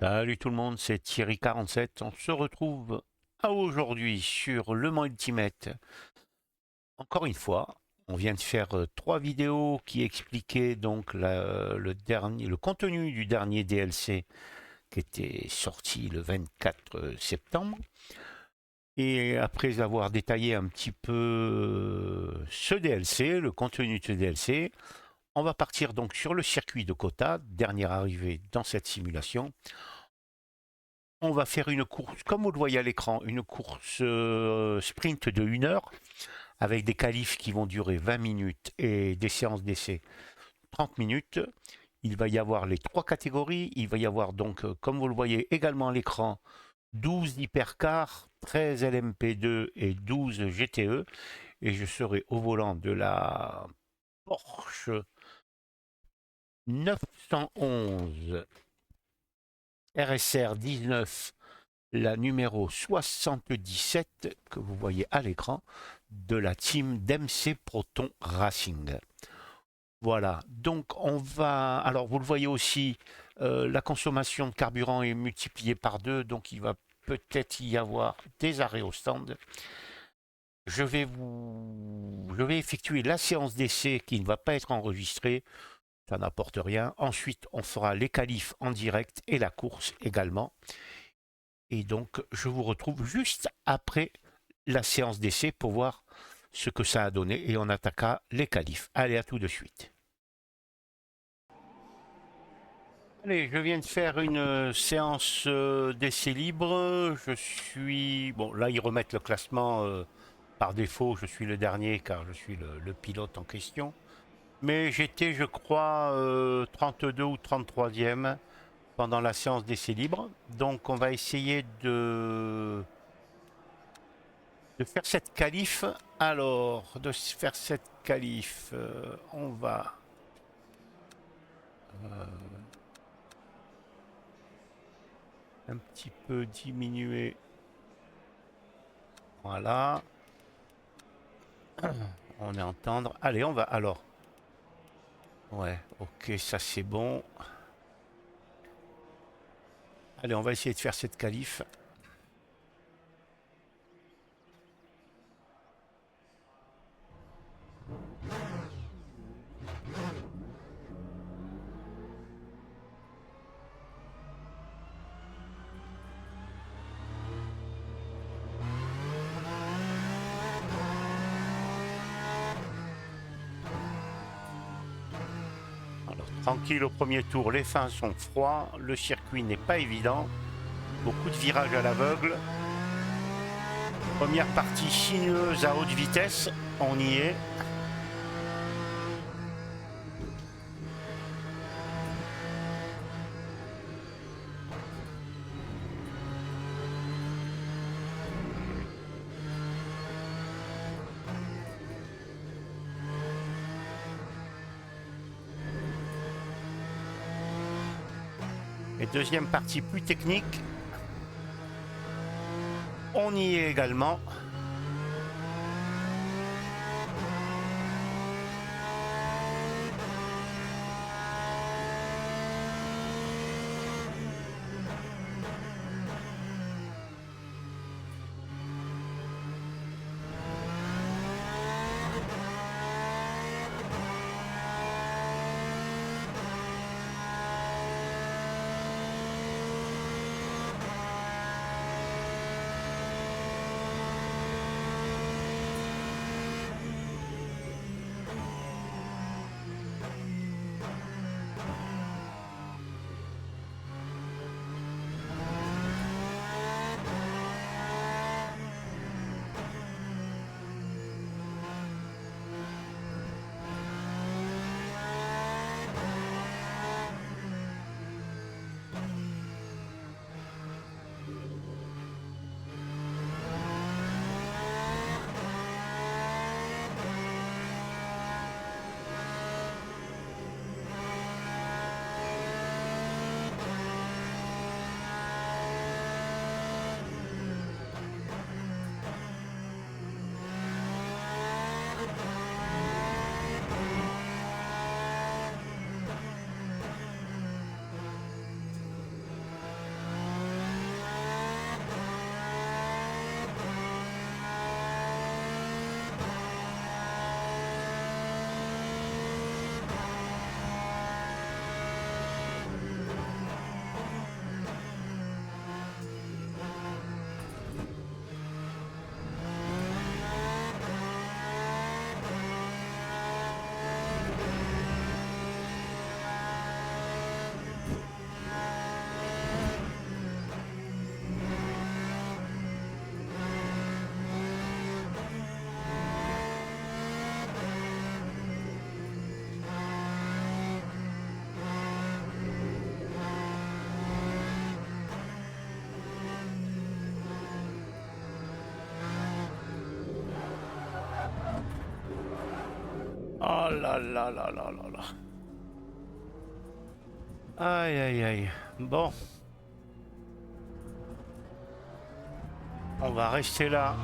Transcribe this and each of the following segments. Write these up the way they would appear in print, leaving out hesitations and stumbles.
Salut tout le monde, c'est Thierry47. On se retrouve aujourd'hui sur le Mans Ultimate. Encore une fois, on vient de faire trois vidéos qui expliquaient donc le contenu du dernier DLC qui était sorti le 24 septembre. Et après avoir détaillé un petit peu ce DLC, le contenu de ce DLC, on va partir donc sur le circuit de Kota, dernière arrivée dans cette simulation. On va faire une course, comme vous le voyez à l'écran, une course sprint de 1 heure avec des qualifs qui vont durer 20 minutes et des séances d'essai 30 minutes. Il va y avoir les trois catégories. Il va y avoir donc, comme vous le voyez également à l'écran, 12 hypercars, 13 LMP2 et 12 GTE. Et je serai au volant de la Porsche 911 RSR 19, la numéro 77 que vous voyez à l'écran de la team d'MC Proton Racing. Voilà, donc on va... Alors vous le voyez aussi, la consommation de carburant est multipliée par 2, donc il va peut-être y avoir des arrêts au stand. Je vais effectuer la séance d'essai qui ne va pas être enregistrée, ça n'apporte rien. Ensuite, on fera les qualifs en direct et la course également. Et donc, je vous retrouve juste après la séance d'essai pour voir ce que ça a donné et on attaquera les qualifs. Allez, à tout de suite. Allez, je viens de faire une séance d'essai libre. Je suis... Bon, là, ils remettent le classement par défaut. Je suis le dernier car je suis le pilote en question. Mais j'étais, je crois, 32 ou 33e pendant la séance d'essai libre. Donc, on va essayer de faire cette qualif. Alors, de faire cette qualif, on va un petit peu diminuer. Voilà. On est entendre. Allez, on va alors. Ouais, ok, ça c'est bon. Allez, on va essayer de faire cette qualif. Alors, tranquille au premier tour, les fins sont froids, le circuit n'est pas évident, beaucoup de virages à l'aveugle. Première partie sinueuse à haute vitesse, on y est. Et deuxième partie plus technique, on y est également. Oh là là là là là là. Aïe aïe aïe. Bon, on va rester là.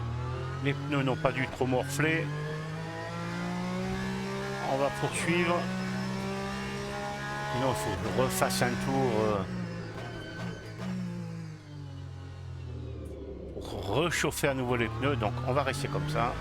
Les pneus n'ont pas dû trop morfler. On va poursuivre. Sinon, il faut que je refasse un tour pour réchauffer à nouveau les pneus. Donc, on va rester comme ça.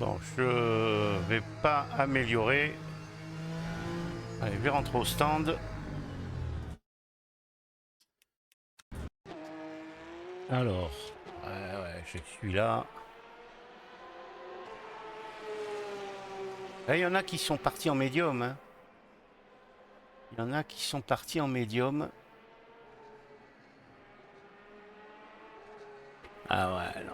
Bon, je vais pas améliorer. Allez, je vais rentrer au stand. Alors, ouais, je suis là. Là, il y en a qui sont partis en médium. Hein. Il y en a qui sont partis en médium. Ah ouais, non.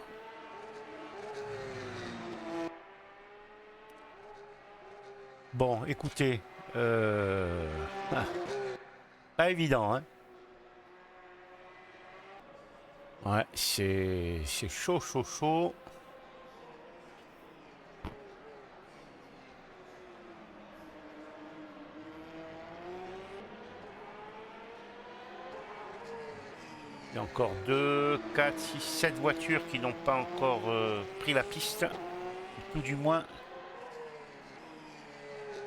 Bon, écoutez, ah, pas évident, hein. Ouais, c'est chaud, chaud, chaud. Il y a encore 2, 4, 6, 7 voitures qui n'ont pas encore pris la piste, tout du moins,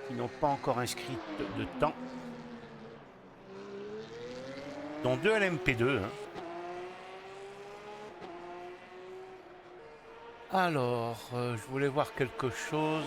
qui n'ont pas encore inscrit de temps, dont 2 LMP2. Hein. Alors, je voulais voir quelque chose.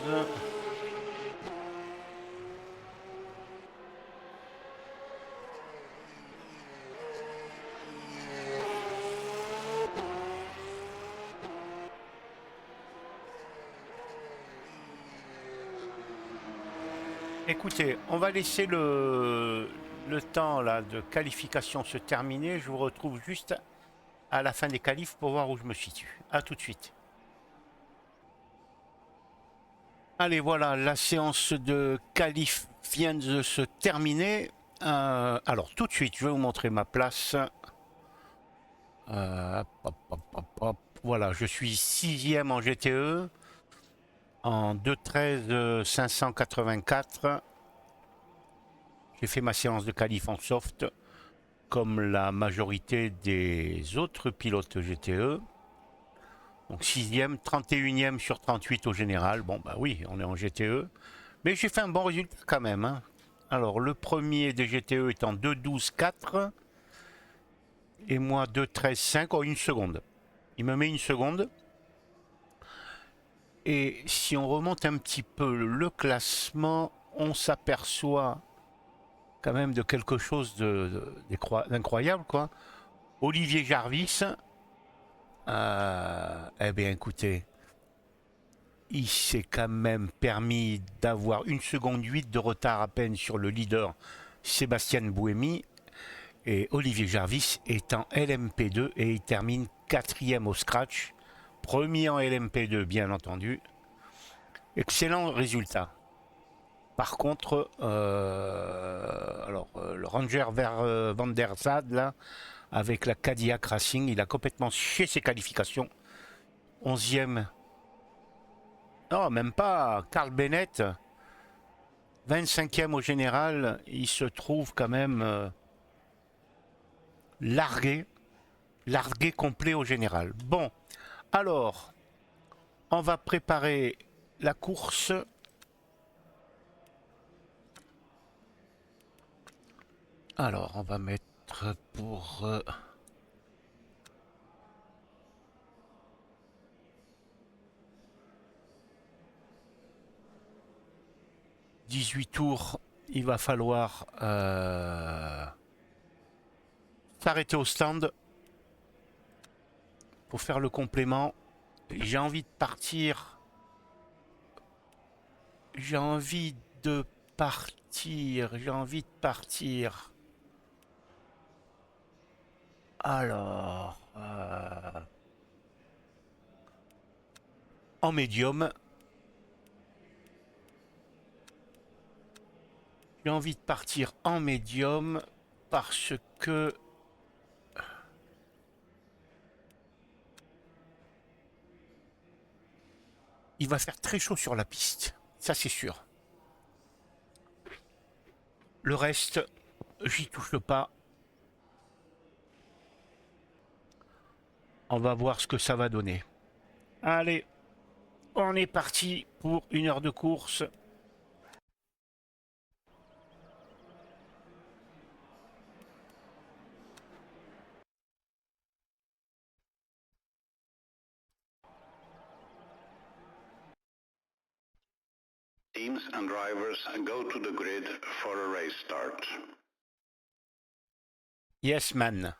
Écoutez, on va laisser le temps là, de qualification se terminer. Je vous retrouve juste à la fin des qualifs pour voir où je me situe. A tout de suite. Allez, voilà, la séance de qualif vient de se terminer. Alors, tout de suite, je vais vous montrer ma place. Voilà, je suis 6e en GTE, en 2.13 584. J'ai fait ma séance de qualif en soft, comme la majorité des autres pilotes GTE. Donc 6e, 31e sur 38 au général. Bon, bah oui, on est en GTE. Mais j'ai fait un bon résultat quand même. Hein. Alors, le premier des GTE est en 2.12.4. Et moi, 2.13.5. Oh, une seconde. Il me met une seconde. Et si on remonte un petit peu le classement, on s'aperçoit quand même de quelque chose d'incroyable, quoi. Olivier Jarvis, eh bien écoutez, il s'est quand même permis d'avoir 1 seconde 8 de retard à peine sur le leader Sébastien Buemi. Et Olivier Jarvis est en LMP2 et il termine 4e au scratch. Premier en LMP2, bien entendu. Excellent résultat. Par contre, le Ranger Van der Zad, là, avec la Cadillac Racing, il a complètement chié ses qualifications. 11e. Non, même pas. Carl Bennett, 25e au général. Il se trouve quand même largué. Largué complet au général. Bon, alors, on va préparer la course. Alors, on va mettre pour... 18 tours, il va falloir s'arrêter au stand pour faire le complément. J'ai envie de partir. J'ai envie de partir. J'ai envie de partir. Alors, en médium. J'ai envie de partir en médium parce que il va faire très chaud sur la piste. Ça, c'est sûr. Le reste, j'y touche pas. On va voir ce que ça va donner. Allez, on est parti pour 1 heure de course. Teams and drivers go to the grid for a race start. Yes, man.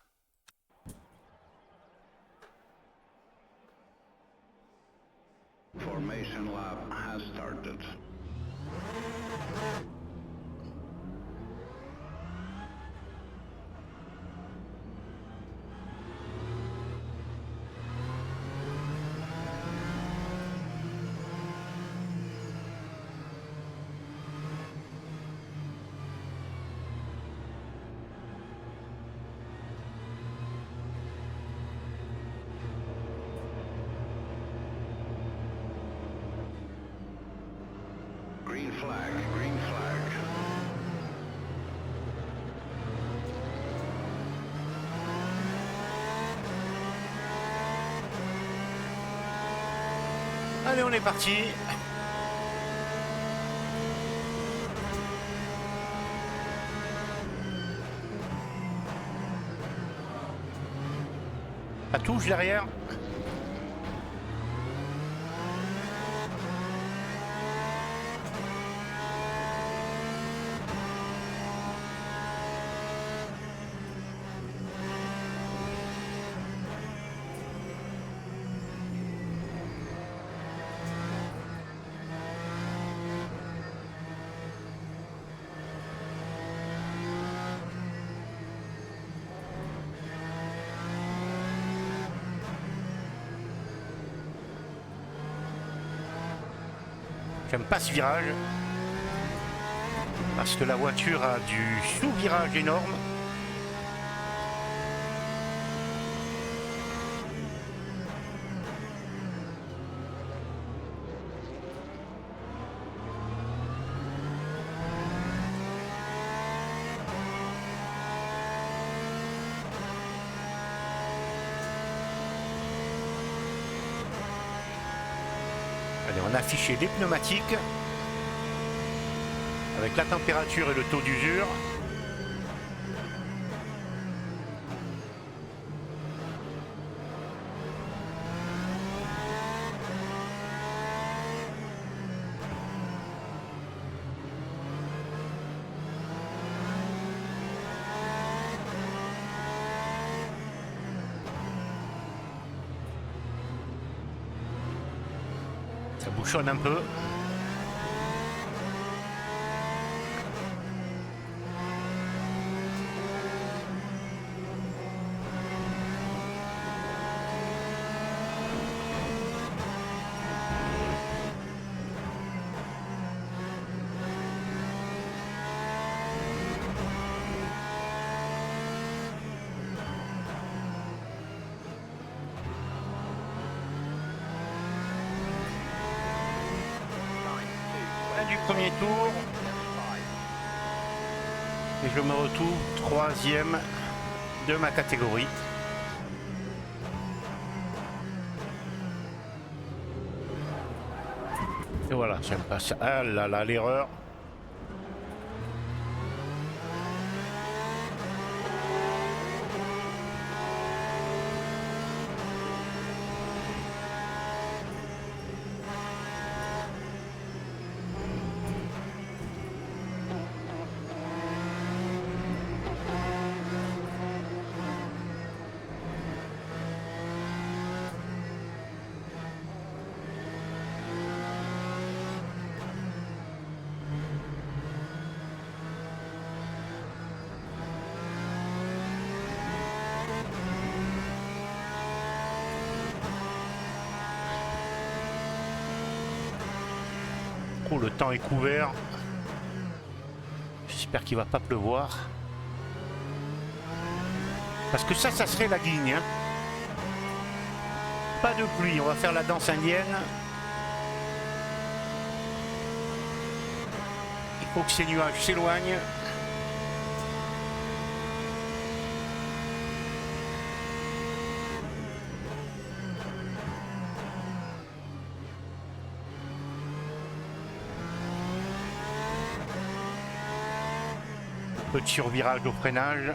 Formation lab has started. Green flag, green flag. Allez, on est parti. Ça touche derrière. J'aime pas ce virage parce que la voiture a du sous-virage énorme. Allez, on a affiché les pneumatiques avec la température et le taux d'usure. Ça bouchonne un peu. Du premier tour et je me retrouve troisième de ma catégorie. Et voilà, j'aime pas ça. Ah là là, l'erreur. Oh, le temps est couvert. J'espère qu'il va pas pleuvoir. Parce que ça serait la guigne. Hein. Pas de pluie, on va faire la danse indienne. Il faut que ces nuages s'éloignent. Petit revirage au freinage.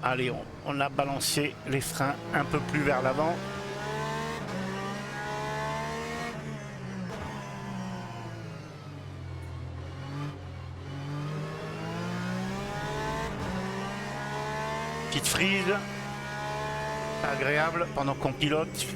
Allez, on a balancé les freins un peu plus vers l'avant. Petite frise. Agréable pendant qu'on pilote.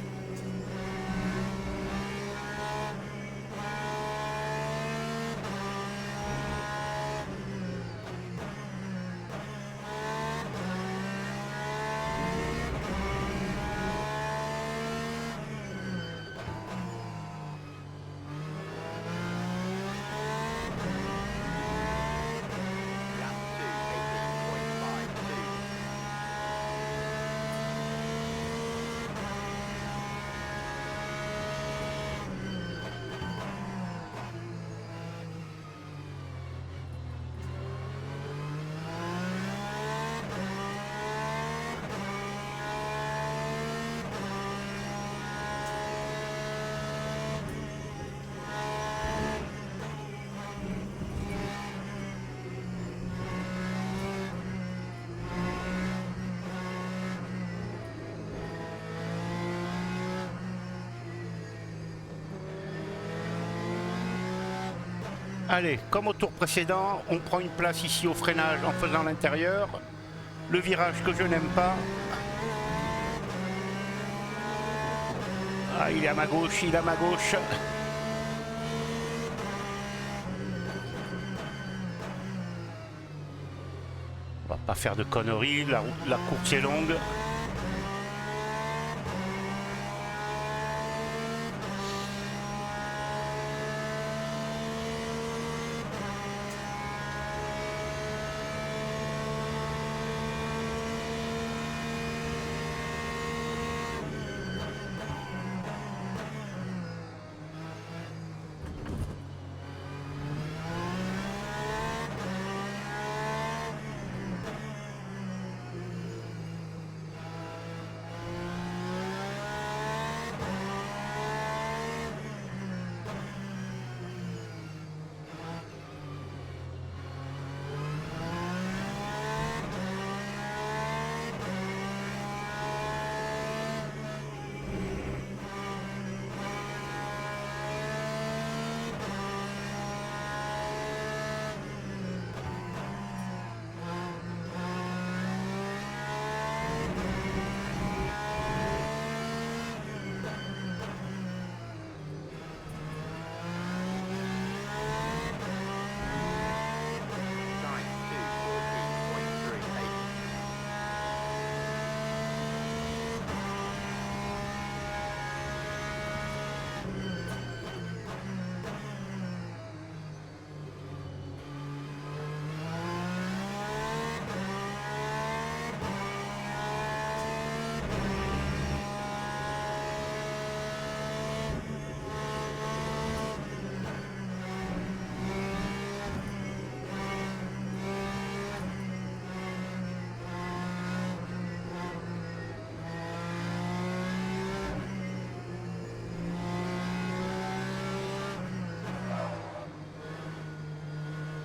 Allez, comme au tour précédent, on prend une place ici au freinage en faisant l'intérieur. Le virage que je n'aime pas. Ah, il est à ma gauche, il est à ma gauche. On va pas faire de conneries, la course est longue.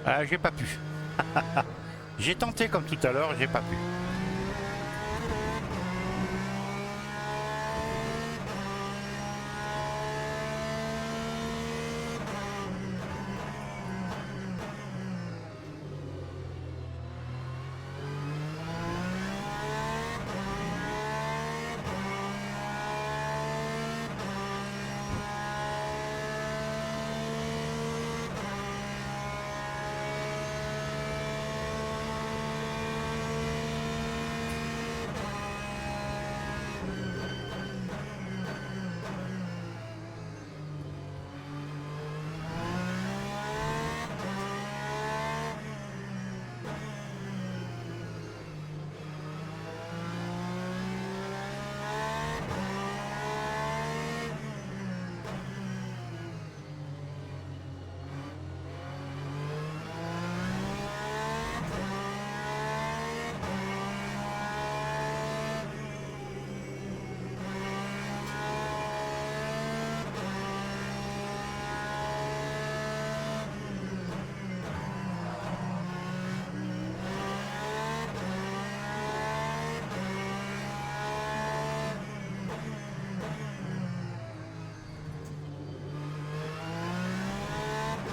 Ah, j'ai pas pu. J'ai tenté comme tout à l'heure, j'ai pas pu.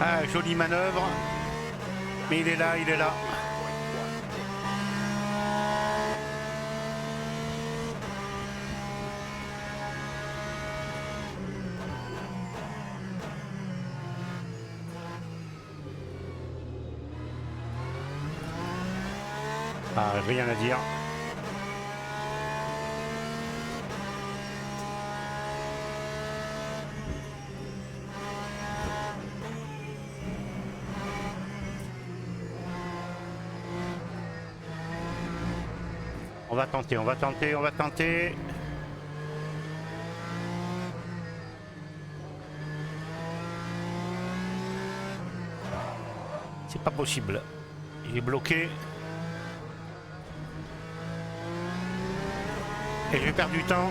Ah, jolie manœuvre. Mais il est là, il est là. Ah, rien à dire. On va tenter, on va tenter, on va tenter. C'est pas possible. Il est bloqué. Et je vais perdre du temps.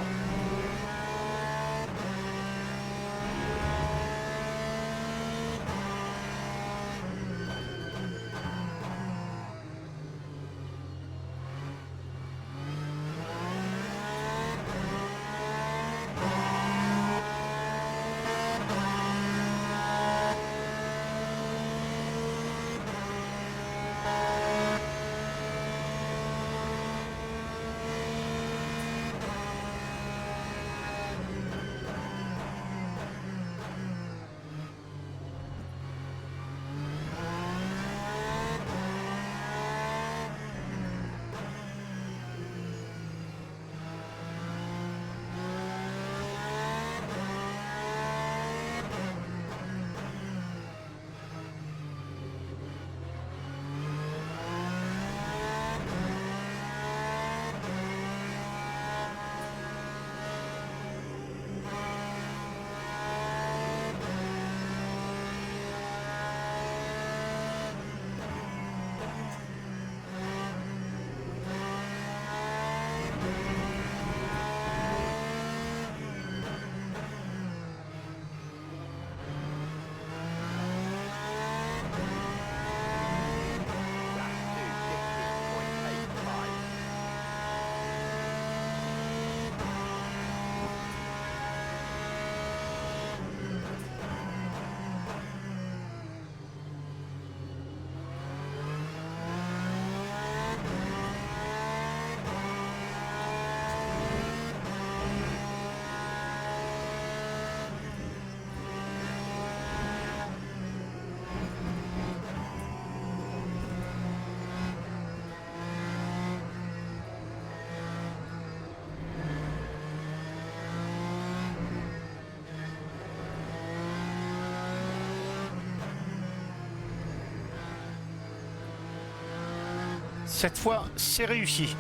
Cette fois, c'est réussi.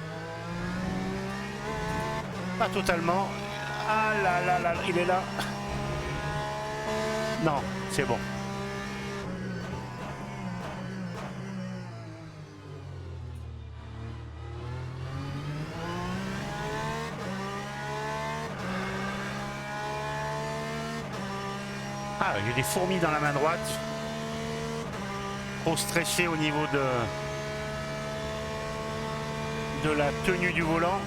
Pas totalement. Ah là là là, il est là. Non, c'est bon. Ah, j'ai des fourmis dans la main droite. Trop stressé au niveau de la tenue du volant.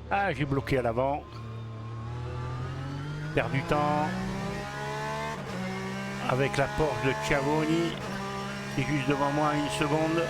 Ah, j'ai bloqué à l'avant. Perds du temps. Avec la Porsche de Chiavoni. Qui est juste devant moi à 1 seconde.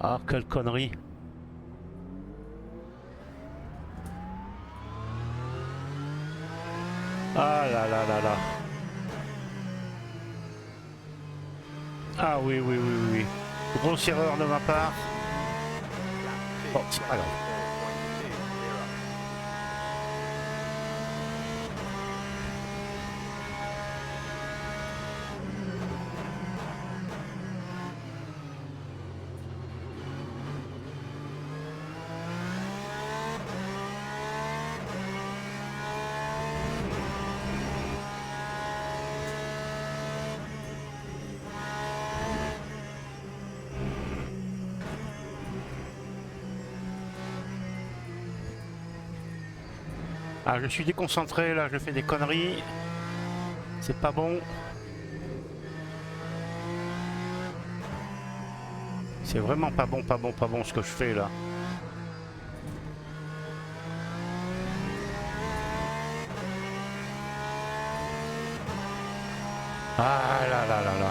Ah, quelle connerie. Ah là là là là. Ah oui, oui, oui, oui, oui. Grosse erreur de ma part. Bon, c'est pas grave. Ah, je suis déconcentré là, je fais des conneries. C'est pas bon. C'est vraiment pas bon, pas bon, pas bon ce que je fais là. Ah là là là là.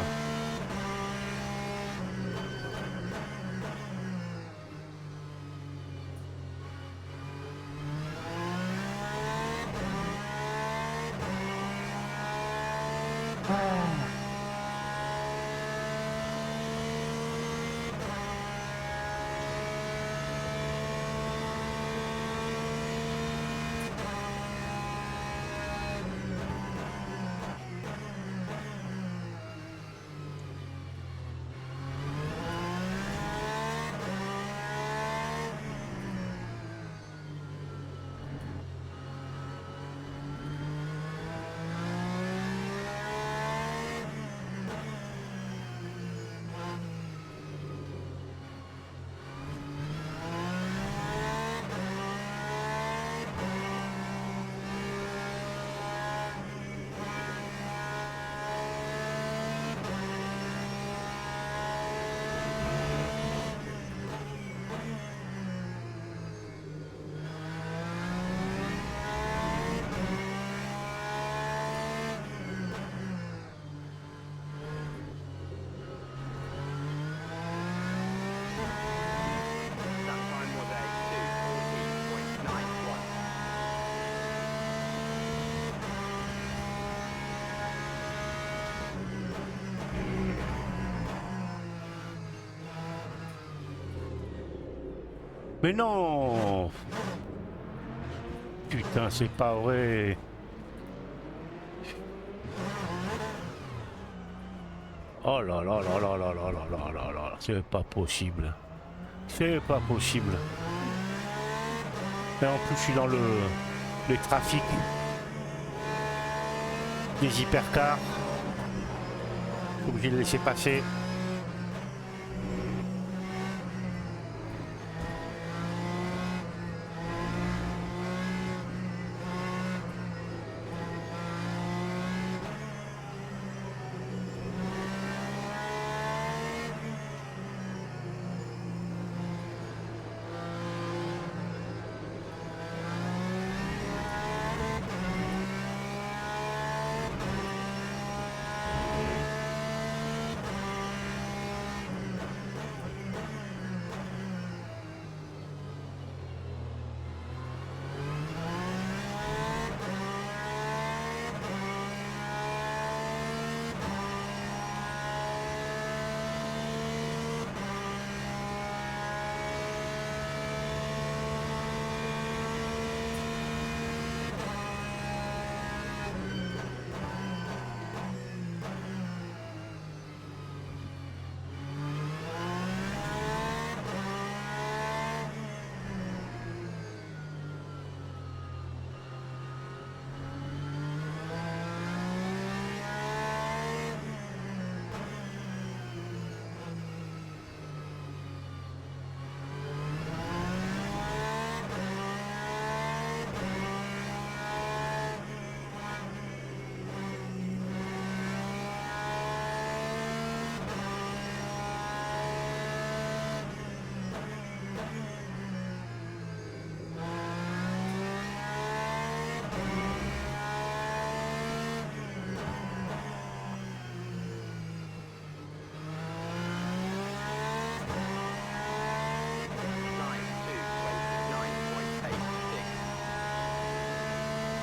Mais non! Putain, c'est pas vrai. Oh là là là là là là là là là là. C'est pas possible. C'est pas possible. Et en plus, je suis dans le trafic des hypercars. Je suis obligé de laisser passer.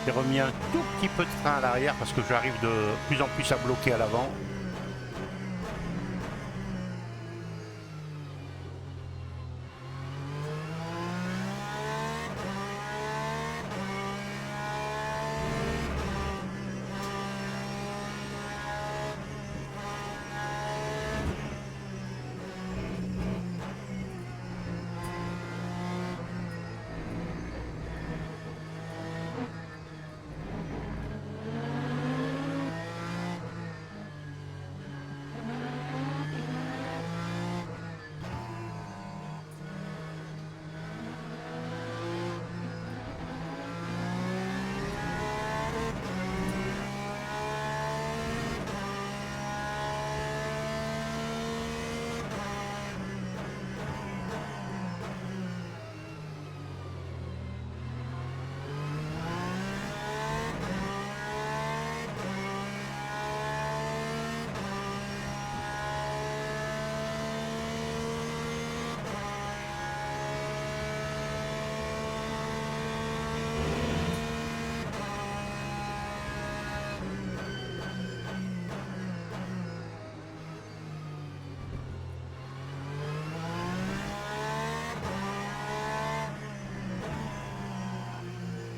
J'ai remis un tout petit peu de frein à l'arrière parce que j'arrive de plus en plus à bloquer à l'avant.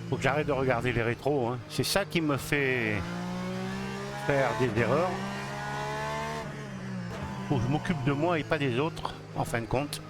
Faut que j'arrête de regarder les rétros, hein. C'est ça qui me fait faire des erreurs. Faut que je m'occupe de moi et pas des autres, en fin de compte.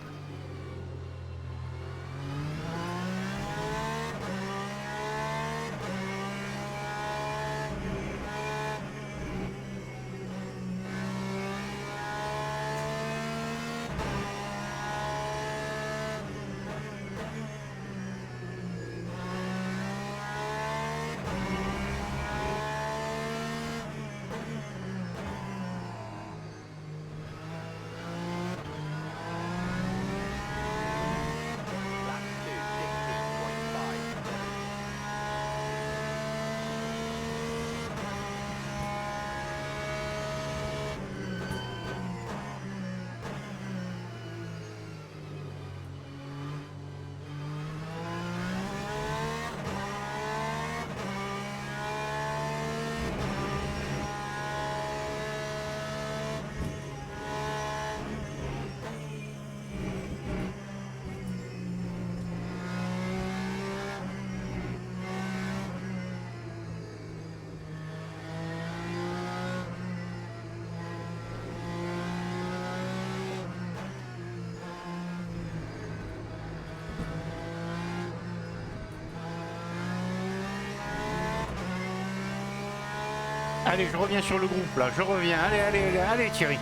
Allez, je reviens sur le groupe là, je reviens. Allez, allez, allez, allez Thierry.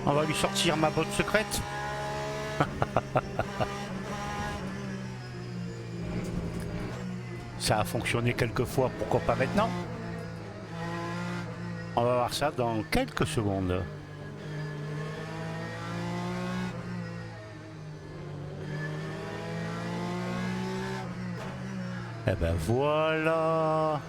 On va lui sortir ma botte secrète. Ça a fonctionné quelques fois, pourquoi pas maintenant? On va voir ça dans quelques secondes. Eh ben voilà.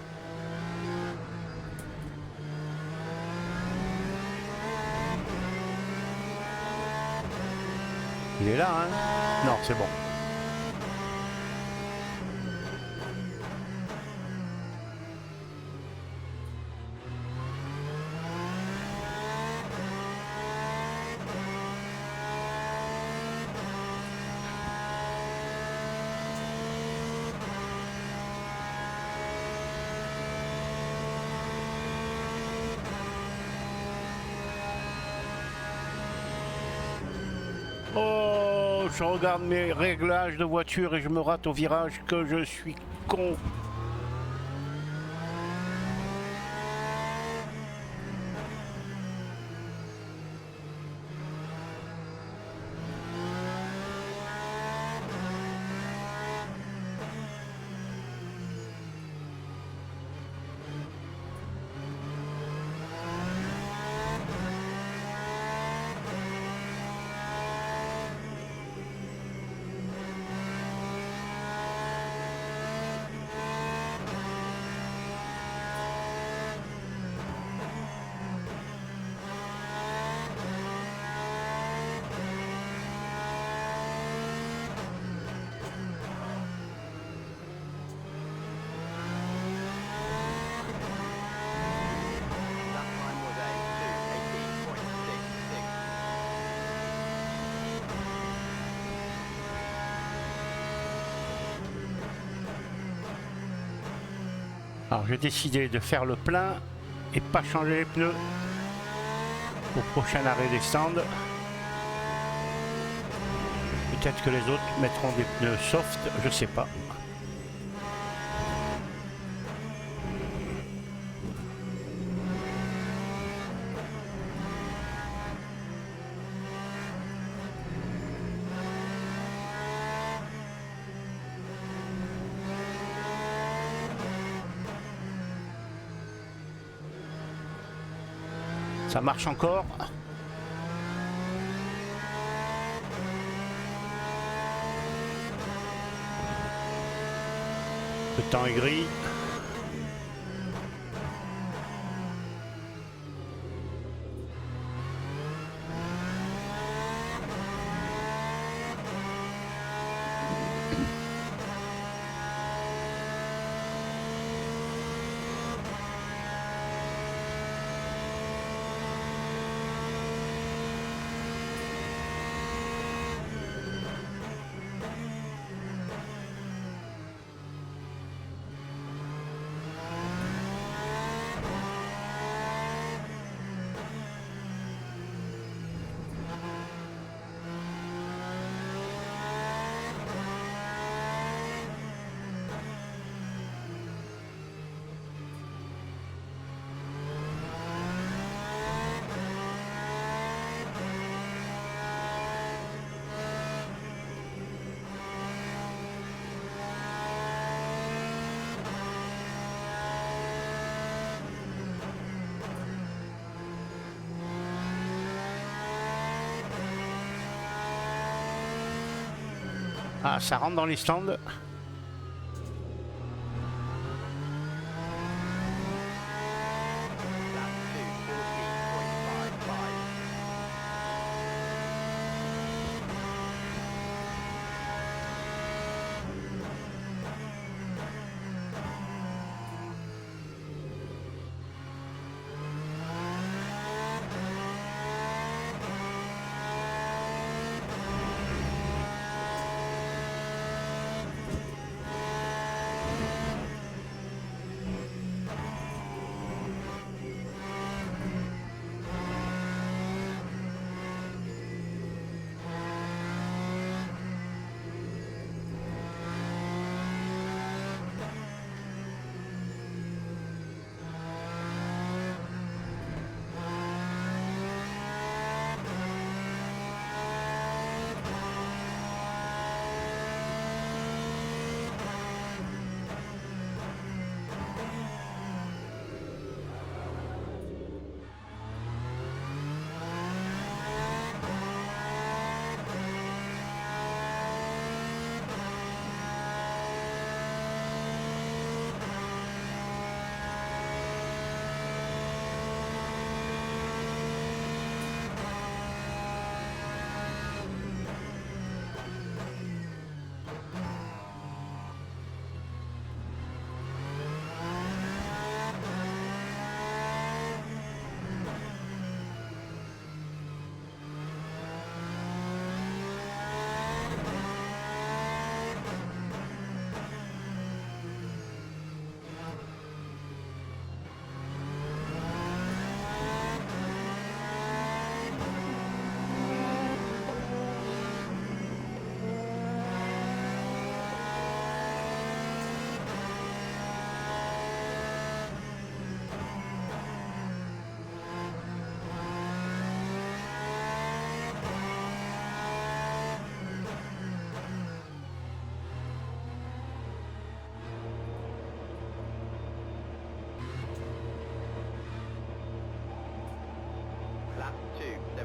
Il est là, hein? Non, c'est bon. Oh, je regarde mes réglages de voiture et je me rate au virage, que je suis con. Alors j'ai décidé de faire le plein et pas changer les pneus au prochain arrêt des stands. Peut-être que les autres mettront des pneus soft, je sais pas. Ça marche encore. Le temps est gris. Ah, ça rentre dans les stands.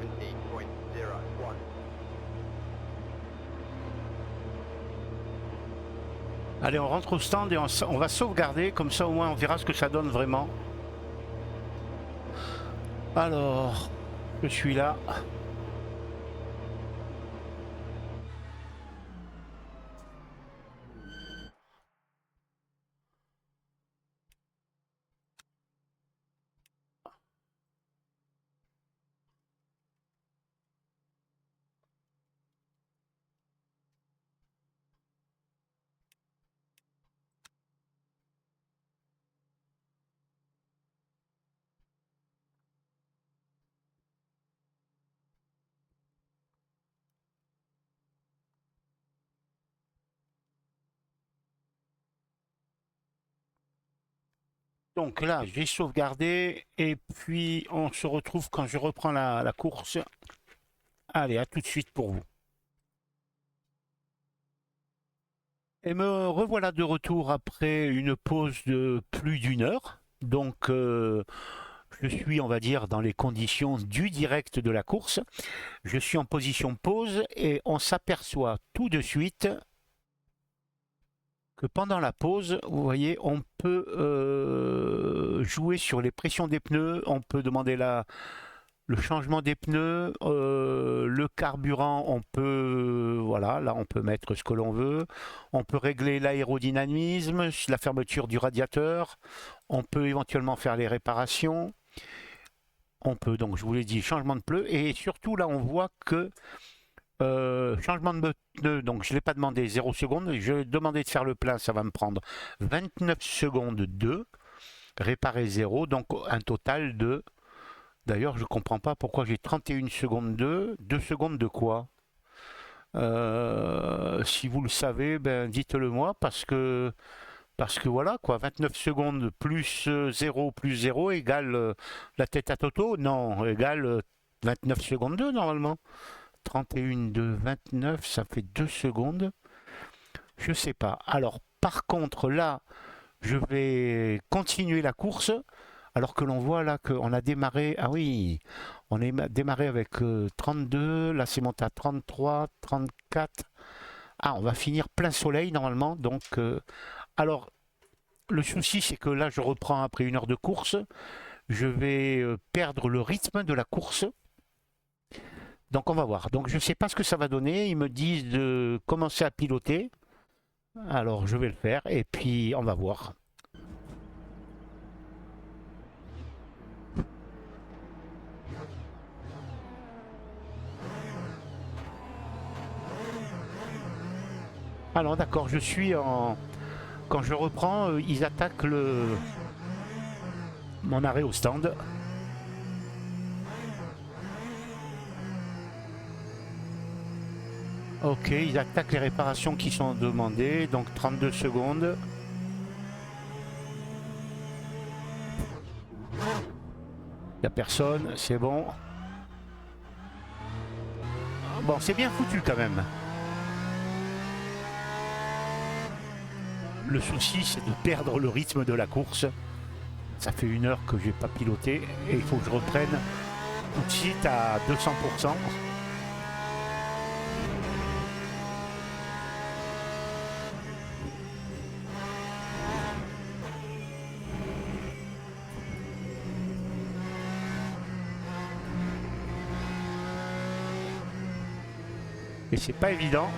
17.01. Allez, on rentre au stand et on va sauvegarder, comme ça au moins on verra ce que ça donne vraiment. Alors, je suis là. Donc là, j'ai sauvegardé et puis on se retrouve quand je reprends la course. Allez, à tout de suite pour vous. Et me revoilà de retour après une pause de plus d'une heure. Donc je suis, on va dire, dans les conditions du direct de la course. Je suis en position pause et on s'aperçoit tout de suite que pendant la pause, vous voyez, on peut jouer sur les pressions des pneus, on peut demander le changement des pneus, le carburant, on peut, voilà, là on peut mettre ce que l'on veut, on peut régler l'aérodynamisme, la fermeture du radiateur, on peut éventuellement faire les réparations, on peut donc, je vous l'ai dit, changement de pneus, et surtout là on voit que changement de pneu, donc je ne l'ai pas demandé 0 secondes, je vais demander de faire le plein, ça va me prendre 29 secondes 2, réparer 0, donc un total de, d'ailleurs je ne comprends pas pourquoi j'ai 31 secondes 2, 2 secondes de quoi si vous le savez, ben dites-le moi parce que voilà quoi, 29 secondes plus 0 plus 0 égale la tête à Toto, non, égale 29 secondes 2 normalement. 31 de 29, ça fait 2 secondes. Je sais pas. Alors, par contre, là, je vais continuer la course. Alors que l'on voit là qu'on a démarré. Ah oui, on a démarré avec 32. Là, c'est monté à 33, 34. Ah, on va finir plein soleil normalement. Donc, alors, le souci, c'est que là, je reprends après une heure de course. Je vais perdre le rythme de la course. Donc on va voir. Donc je ne sais pas ce que ça va donner. Ils me disent de commencer à piloter. Alors je vais le faire et puis on va voir. Alors d'accord, je suis en... Quand je reprends, ils attaquent mon arrêt au stand. Ok, ils attaquent les réparations qui sont demandées. Donc 32 secondes. Il n'y a personne, c'est bon. Bon, c'est bien foutu quand même. Le souci, c'est de perdre le rythme de la course. Ça fait une heure que j'ai pas piloté et il faut que je reprenne tout de suite à 200%. Et c'est pas évident.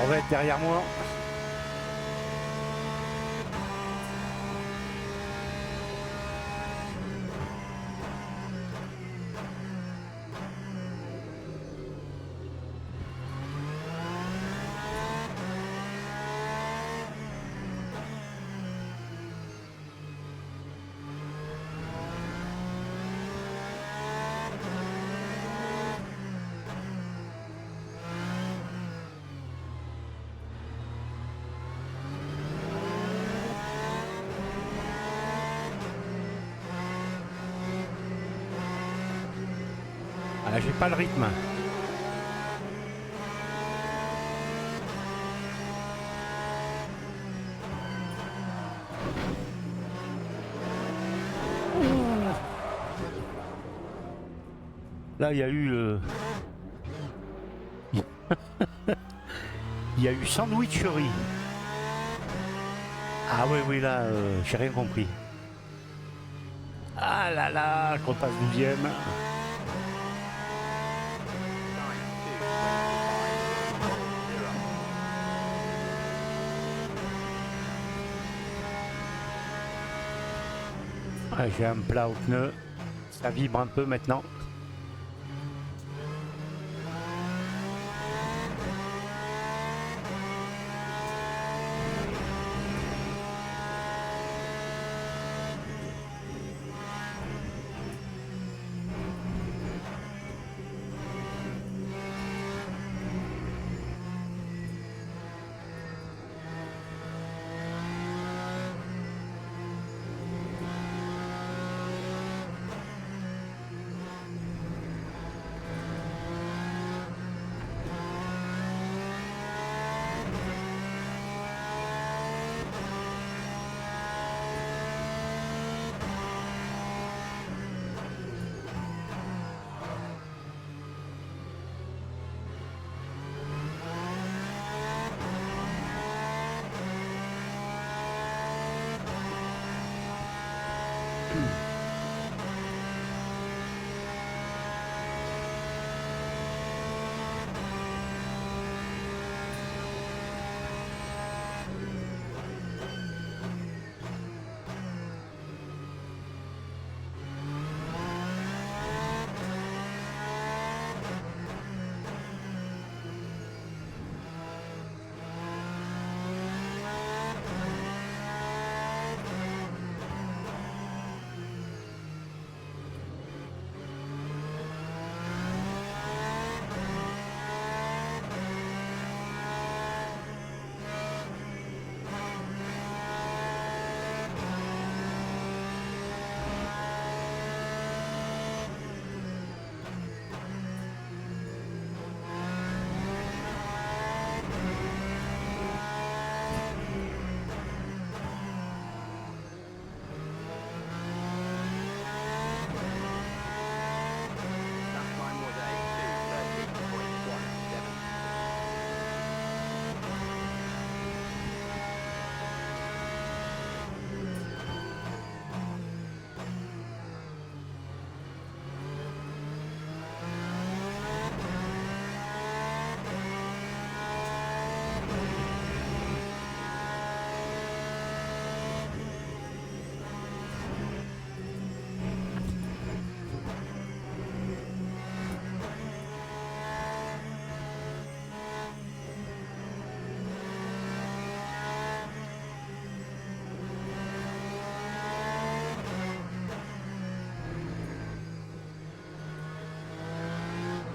Corvette derrière moi. Ah, là, j'ai pas le rythme. Là, il y a eu... il y a eu sandwicherie. Ah oui, oui, là, j'ai rien compris. Ah là là, je repasse 12e. Ah, j'ai un plat au pneu. Ça vibre un peu maintenant.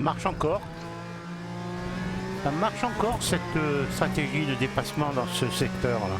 Marche encore. Ça marche encore cette stratégie de dépassement dans ce secteur-là.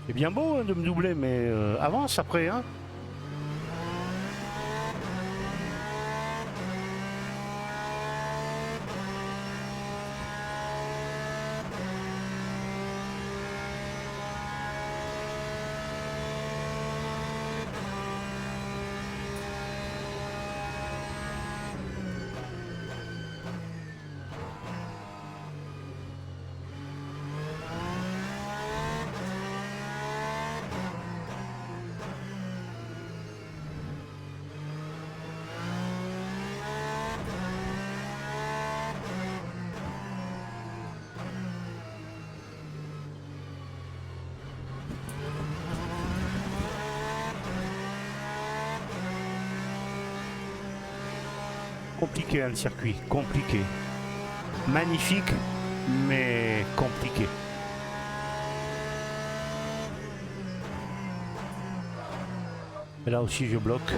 C'est bien beau hein, de me doubler, mais avance après, hein. Compliqué hein, le circuit, compliqué. Magnifique, mais compliqué. Et là aussi je bloque.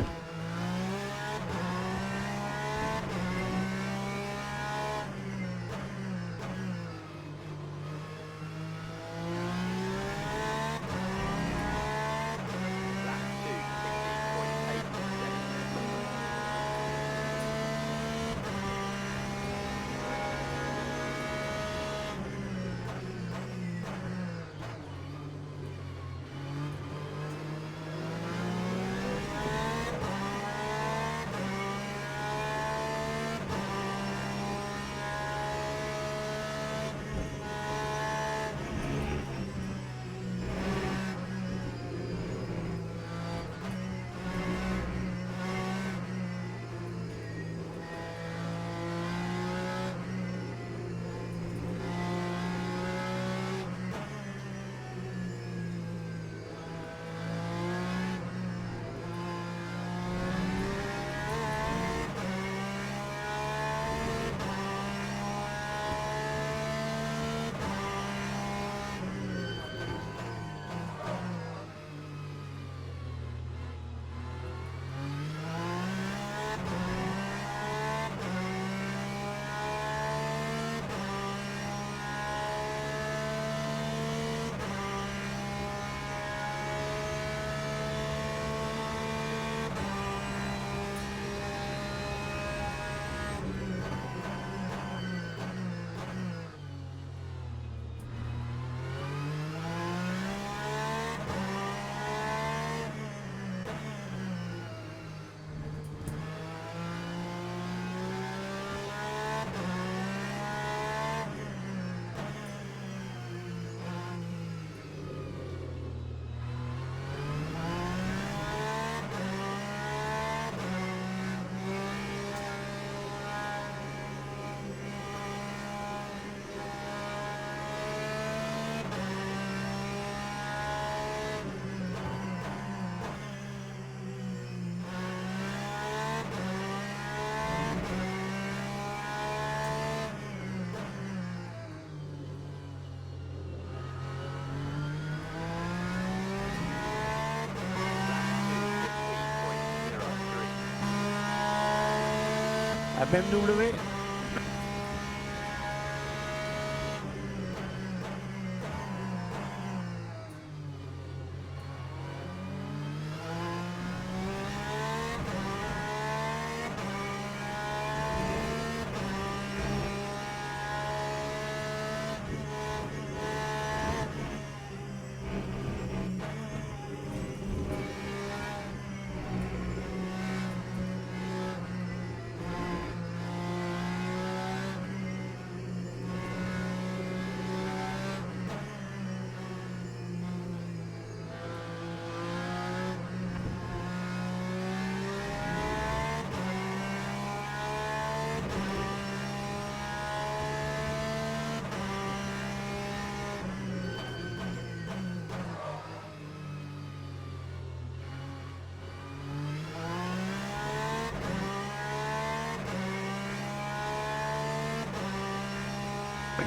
À BMW.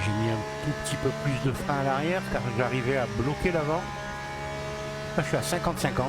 J'ai mis un tout petit peu plus de frein à l'arrière car j'arrivais à bloquer l'avant. Là, je suis à 50-50.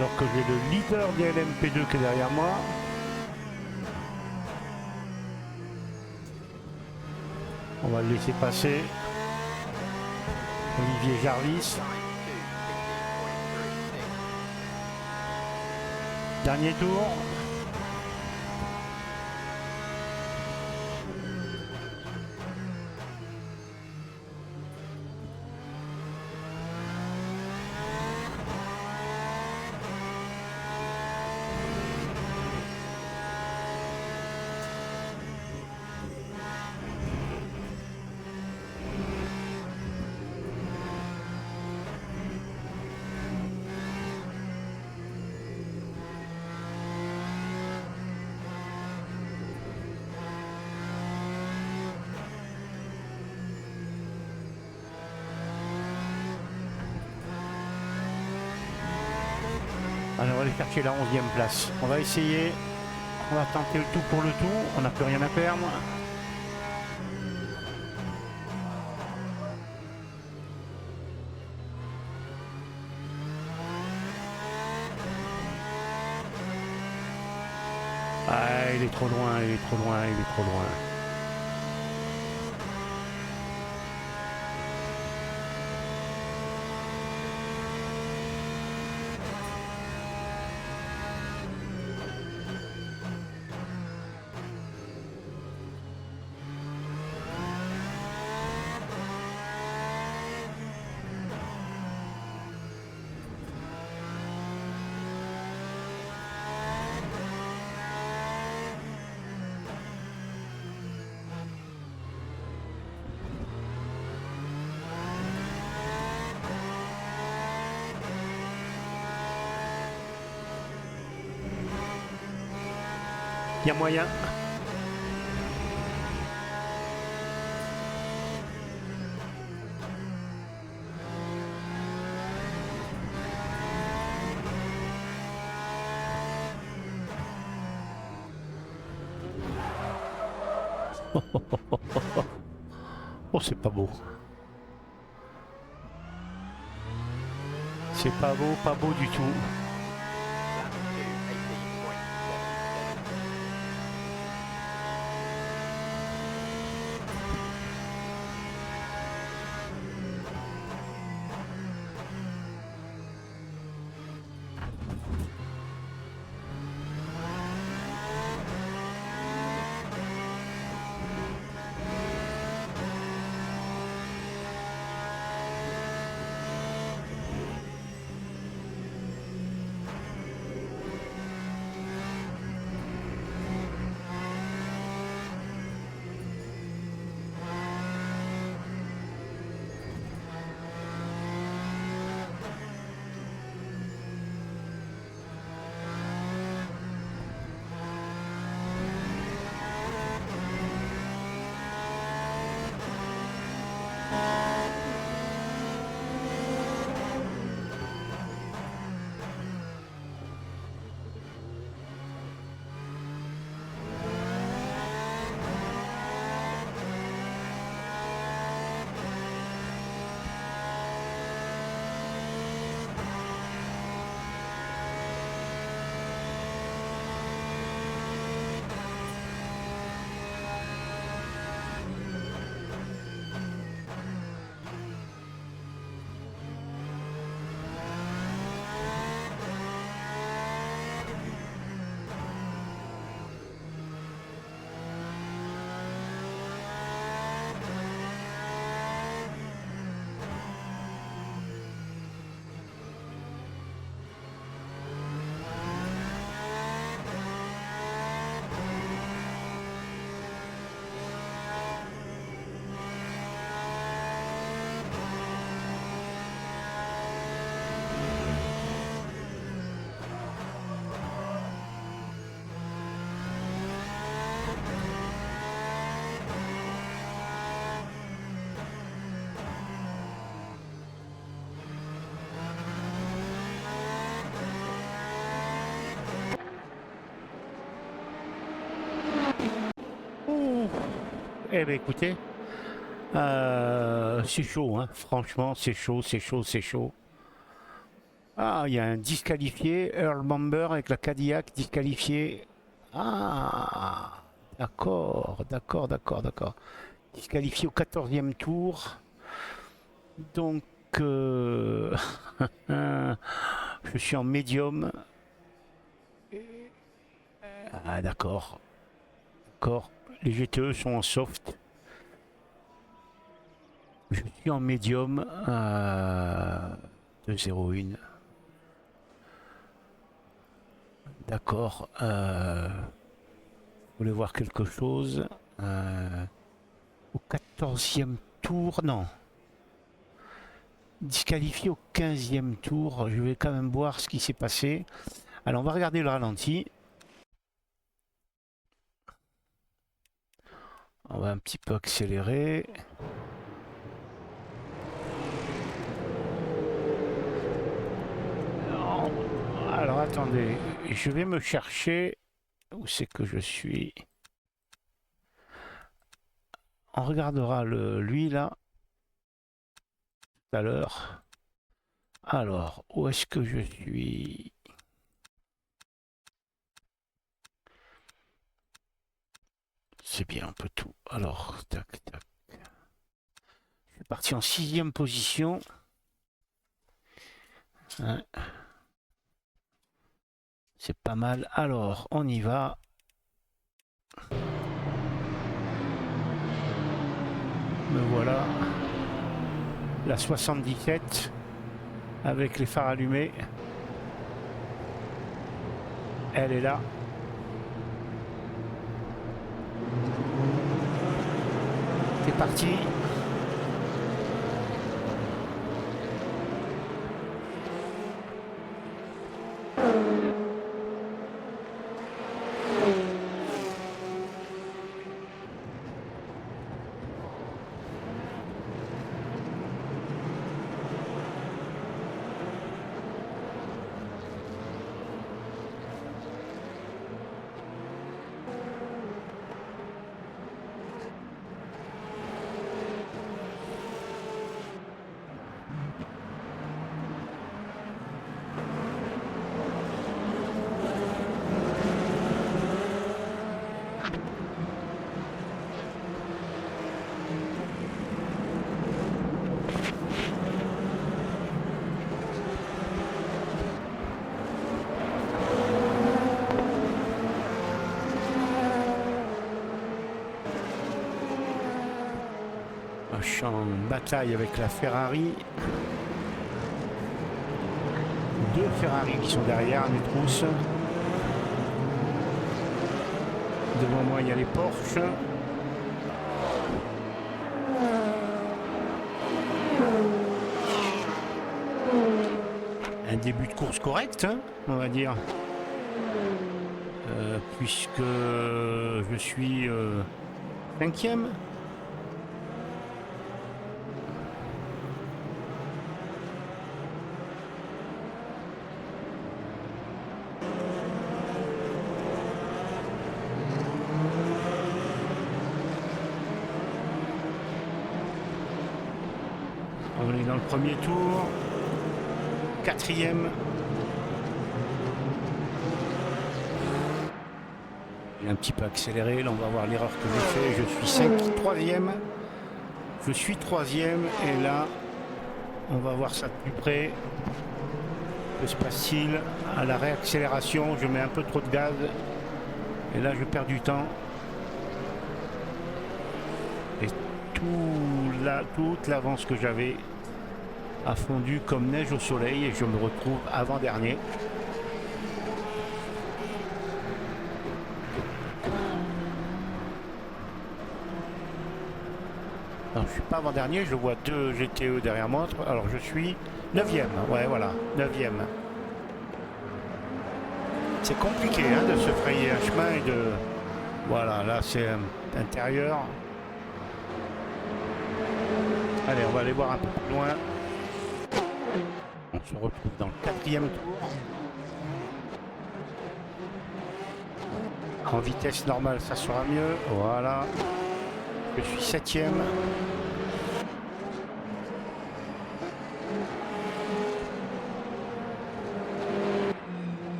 Alors que j'ai le leader des LMP2 qui est derrière moi. On va le laisser passer. Olivier Jarvis. Dernier tour. Allez, on va aller chercher la 11e place. On va essayer. On va tenter le tout pour le tout. On n'a plus rien à perdre. Ah, il est trop loin, il est trop loin, il est trop loin. Il y a moyen. Oh, c'est pas beau. C'est pas beau du tout. Eh bien écoutez, c'est chaud, hein. Franchement, c'est chaud, c'est chaud, c'est chaud. Ah, il y a un disqualifié, Earl Bomber avec la Cadillac disqualifié. Ah, d'accord, d'accord, d'accord, d'accord. Disqualifié au 14e tour. Donc, je suis en médium. Ah, d'accord, d'accord. Les GTE sont en soft. Je suis en médium. 2-0-1. D'accord. Vous voulez voir quelque chose au 14e tour, non. Disqualifié au 15e tour. Je vais quand même voir ce qui s'est passé. Alors, on va regarder le ralenti. On va un petit peu accélérer. Alors, attendez. Je vais me chercher. Où c'est que je suis? On regardera lui là tout à l'heure. Alors, où est-ce que je suis? C'est bien un peu tout. Alors, tac, tac. Je suis parti en 6e position. Hein. C'est pas mal. Alors, on y va. Me voilà. La 77 avec les phares allumés. Elle est là. C'est parti. Je suis en bataille avec la Ferrari. Deux Ferrari qui sont derrière mes trousses. Devant moi, il y a les Porsche. Un début de course correct, hein, on va dire. Puisque je suis 5e. On est dans le premier tour. 4e. Un petit peu accéléré, là on va voir l'erreur que j'ai fait. Je suis 3e. Je suis 3e et là on va voir ça de plus près. Que se passe-t-il? À la réaccélération, je mets un peu trop de gaz et là je perds du temps. Et toute l'avance que j'avais a fondu comme neige au soleil et je me retrouve avant-dernier. Non, je suis pas avant-dernier, je vois deux GTE derrière moi. Alors je suis 9e, ouais voilà, 9e. C'est compliqué hein, de se frayer un chemin et de... Voilà, là c'est intérieur. Allez, on va aller voir un peu plus loin. On se retrouve dans le 4e tour. En vitesse normale, ça sera mieux. Voilà. Je suis 7e.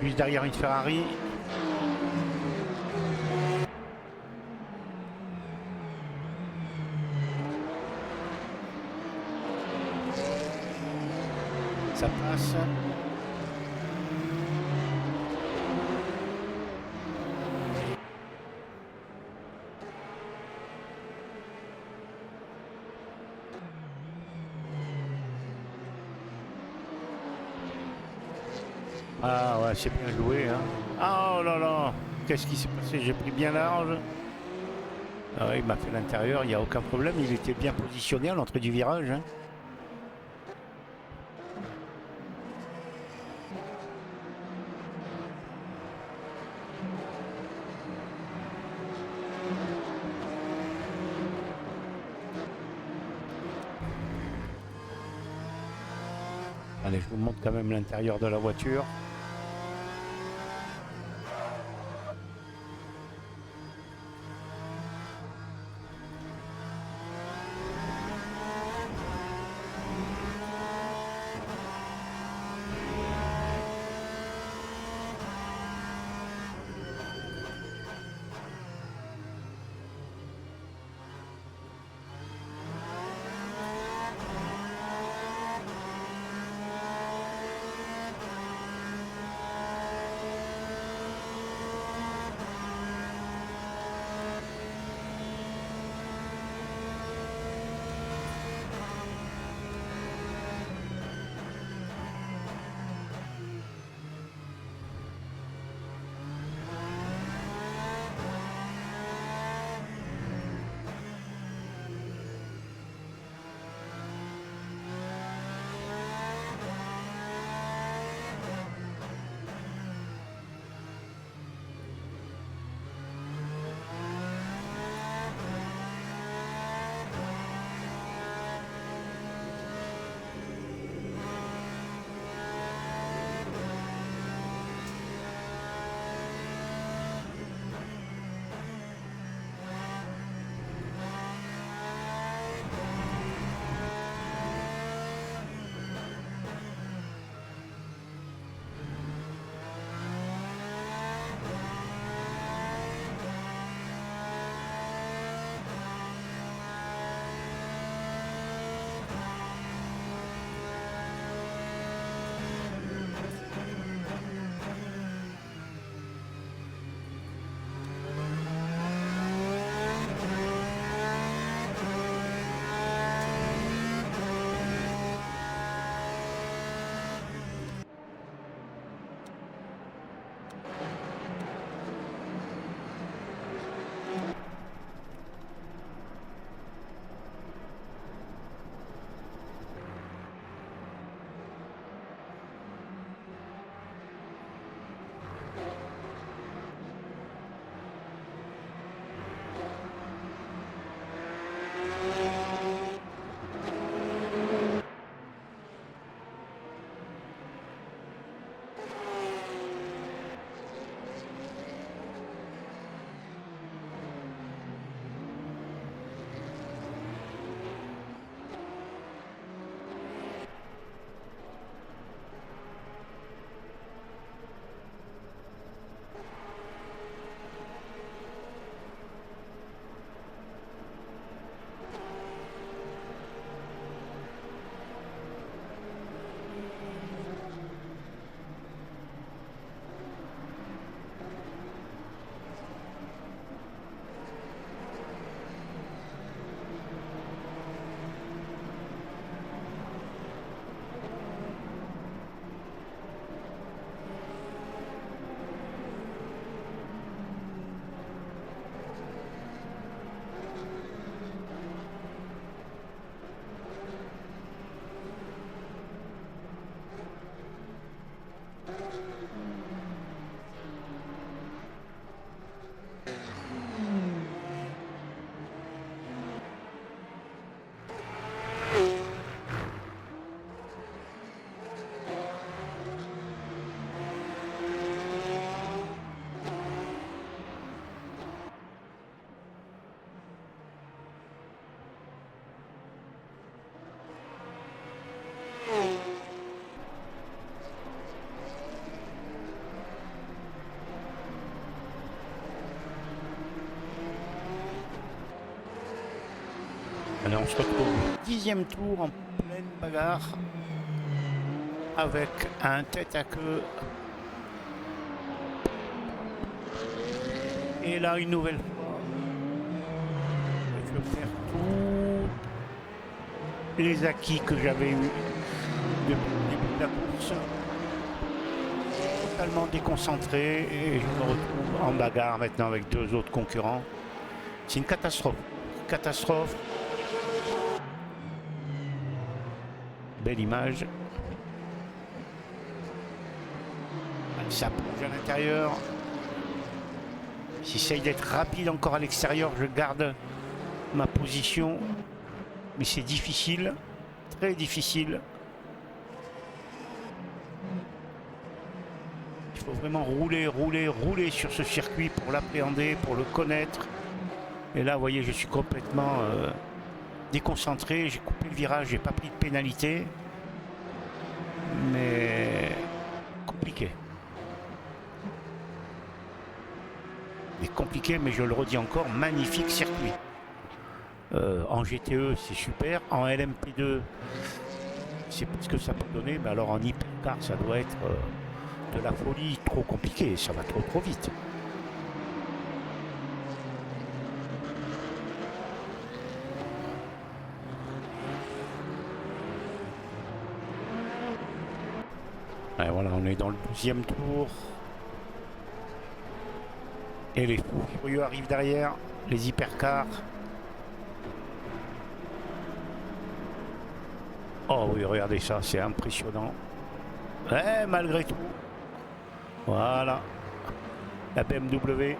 Juste derrière une Ferrari. Ça passe. Ah ouais, c'est bien joué, hein. Ah, oh là là, qu'est-ce qui s'est passé? J'ai pris bien large. Ah ouais, il m'a fait l'intérieur, il n'y a aucun problème. Il était bien positionné à l'entrée du virage, hein. Allez, je vous montre quand même l'intérieur de la voiture. Allez, on se retrouve au 10e tour en pleine bagarre avec un tête à queue. Et là, une nouvelle fois, je perds tous les acquis que j'avais eus depuis le début de la course. Totalement déconcentré et je me retrouve en bagarre maintenant avec deux autres concurrents. C'est une catastrophe. Catastrophe. Belle image. Ça bouge à l'intérieur. J'essaye d'être rapide encore à l'extérieur. Je garde ma position. Mais c'est difficile. Très difficile. Il faut vraiment rouler sur ce circuit pour l'appréhender, pour le connaître. Et là, vous voyez, je suis complètement déconcentré. J'ai coupé le virage, j'ai pas pris de pénalité. Mais compliqué. Compliqué, mais je le redis encore, magnifique circuit. En GTE, c'est super. En LMP2, c'est pas ce que ça peut donner. Mais alors en hypercar, ça doit être de la folie, trop compliqué. Ça va trop vite. Et voilà, on est dans le 12e tour. Et les fous furieux arrivent derrière, les hypercars. Oh oui, regardez ça, c'est impressionnant. Ouais, malgré tout. Voilà. La BMW.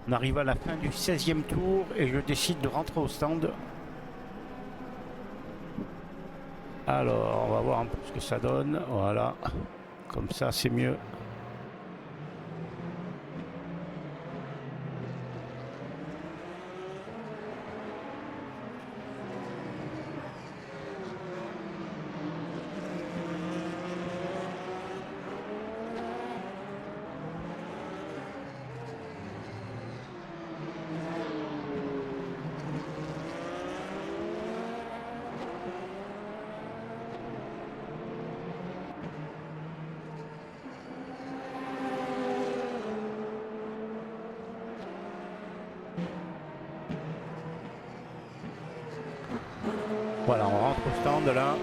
On arrive à la fin du 16e tour et je décide de rentrer au stand. Alors, on va voir un peu ce que ça donne. Voilà. Comme ça, c'est mieux. Voilà, on rentre au stand là.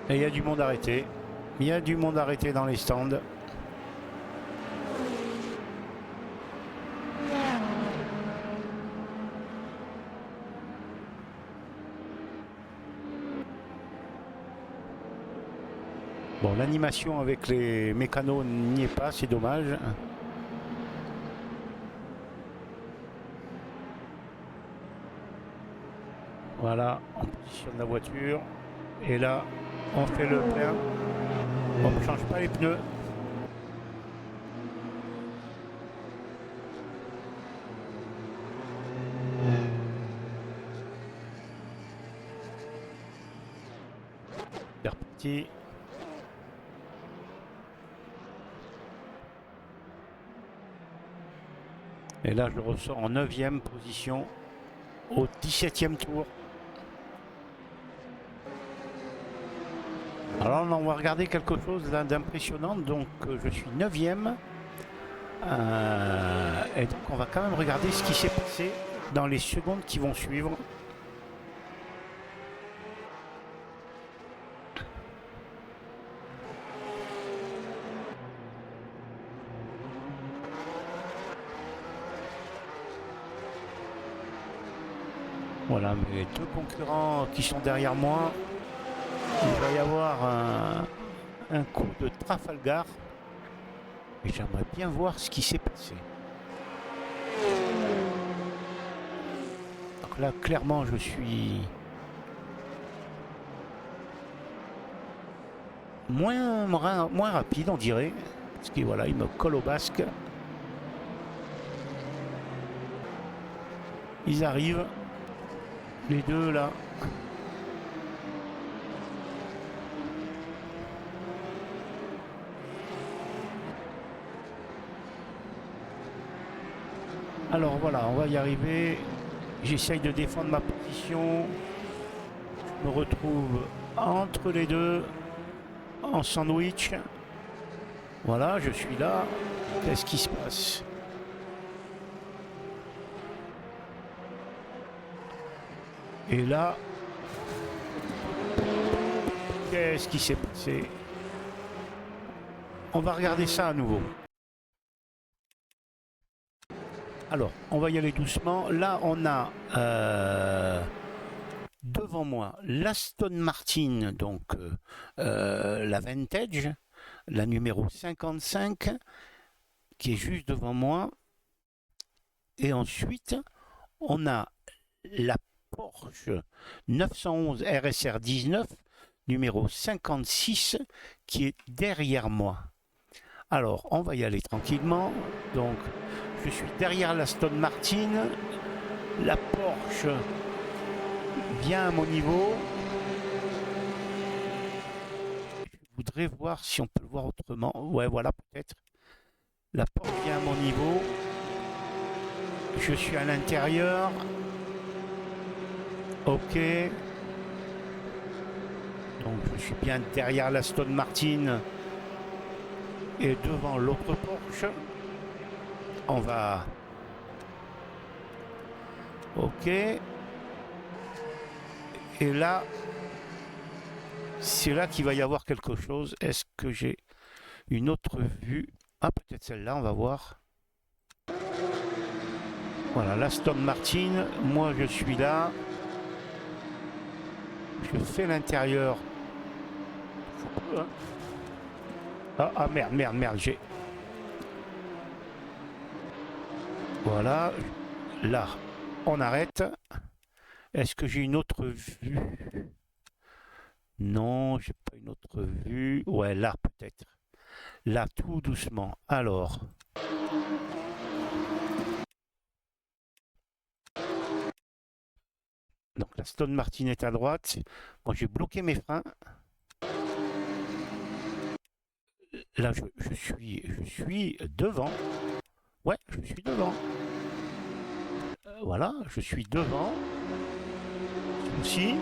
Et il y a du monde arrêté. Il y a du monde arrêté dans les stands. Bon, l'animation avec les mécanos n'y est pas, c'est dommage. Voilà, on positionne la voiture. Et là, on fait le plein. On ne change pas les pneus. C'est reparti. Et là, je ressors en 9e position au 17e tour. Alors on va regarder quelque chose d'impressionnant. Donc je suis 9e. Et donc on va quand même regarder ce qui s'est passé dans les secondes qui vont suivre. Voilà, mes deux concurrents qui sont derrière moi. Il va y avoir un coup de Trafalgar. Et j'aimerais bien voir ce qui s'est passé. Donc là, clairement, je suis moins rapide, on dirait. Parce que voilà, il me colle au basque. Ils arrivent, les deux là. Alors voilà, on va y arriver. J'essaye de défendre ma position. Je me retrouve entre les deux, en sandwich. Voilà, je suis là. Qu'est-ce qui se passe? Et là, qu'est-ce qui s'est passé? On va regarder ça à nouveau. Alors, on va y aller doucement. Là, on a devant moi l'Aston Martin, donc la Vantage, la numéro 55, qui est juste devant moi. Et ensuite, on a la Porsche 911 RSR 19, numéro 56, qui est derrière moi. Alors, on va y aller tranquillement. Donc, je suis derrière l'Aston Martin. La Porsche vient à mon niveau. Je voudrais voir si on peut le voir autrement. Ouais, voilà, peut-être. La Porsche vient à mon niveau. Je suis à l'intérieur. Ok. Donc, je suis bien derrière l'Aston Martin et devant l'autre Porsche. On va... Ok. Et là, c'est là qu'il va y avoir quelque chose. Est-ce que j'ai une autre vue? Ah, peut-être celle-là, on va voir. Voilà, l'Aston Martin. Moi, je suis là. Je fais l'intérieur. Ah, merde, j'ai... Voilà, là, on arrête. Est-ce que j'ai une autre vue? Non, j'ai pas une autre vue. Ouais, là, peut-être. Là, tout doucement. Alors. Donc, la Aston Martin est à droite. Moi, j'ai bloqué mes freins. Là, je suis devant. Ouais, je suis devant. Voilà, je suis devant. Aussi.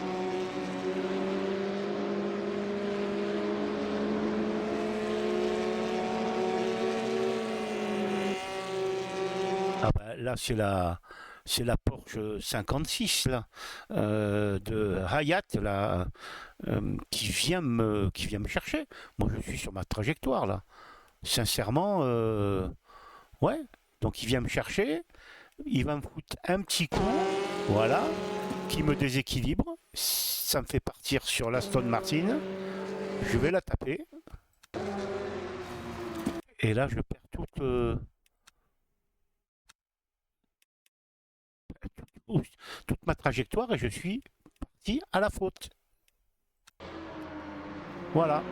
Ah bah, là, c'est la Porsche 56 là, de Hayat là, qui vient me chercher. Moi, je suis sur ma trajectoire là. Sincèrement, ouais. Donc, il vient me chercher. Il va me foutre un petit coup, voilà, qui me déséquilibre. Ça me fait partir sur l'Aston Martin. Je vais la taper. Et là, je perds toute ma trajectoire et je suis parti à la faute. Voilà.